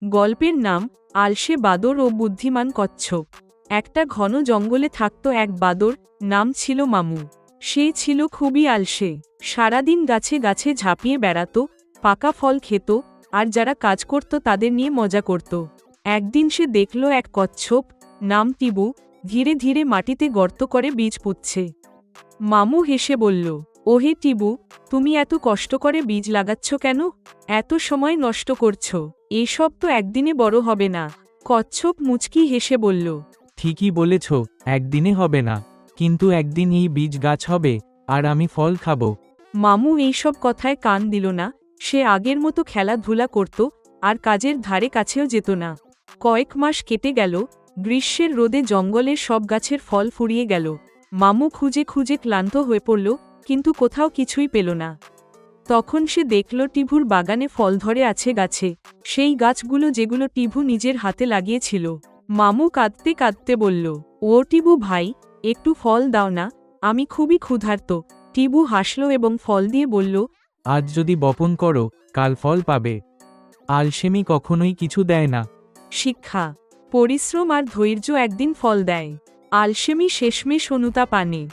গল্পের নাম আলসে বাদর ও বুদ্ধিমান কচ্ছপ। একটা ঘন জঙ্গলে থাকত এক বাদর, নাম ছিল মামু। সে ছিল খুবই আলসে, সারাদিন গাছে গাছে ঝাঁপিয়ে বেড়াত, পাকা ফল খেত, আর যারা কাজ করত তাদের নিয়ে মজা করত। একদিন সে দেখল এক কচ্ছপ, নাম টিবু, ধীরে ধীরে মাটিতে গর্ত করে বীজ পুঁতছে। মামু হেসে বলল, ওহে টিবু, তুমি এত কষ্ট করে বীজ লাগাচ্ছ কেন? এত সময় নষ্ট করছ, এসব তো একদিনে বড় হবে না। কচ্ছপ মুচকি হেসে বলল, ঠিকই বলেছ, একদিনে হবে না, কিন্তু একদিন এই বীজ গাছ হবে, আর আমি ফল খাবো। মামু এইসব কথায় কান দিল না। সে আগের মতো খেলাধুলা করত, আর কাজের ধারে কাছেও যেত না। কয়েক মাস কেটে গেল, গ্রীষ্মের রোদে জঙ্গলের সব গাছের ফল ফুরিয়ে গেল। মামু খুঁজে খুঁজে ক্লান্ত হয়ে পড়ল, কিন্তু কোথাও কিছুই পেল না। তখন সে দেখল টিভুর বাগানে ফল ধরে আছে গাছে, সেই গাছগুলো যেগুলো টিভু নিজের হাতে লাগিয়েছিল। মামু কাঁদতে কাঁদতে বলল, ও টিবু ভাই, একটু ফল দাও না, আমি খুবই ক্ষুধার্ত। টিবু হাসল এবং ফল দিয়ে বলল, আজ যদি বপন করো, কাল ফল পাবে। আলসেমি কখনোই কিছু দেয় না। শিক্ষা, পরিশ্রম আর ধৈর্য একদিন ফল দেয়। আলসেমি শেষমেশ অনুতাপ আনে।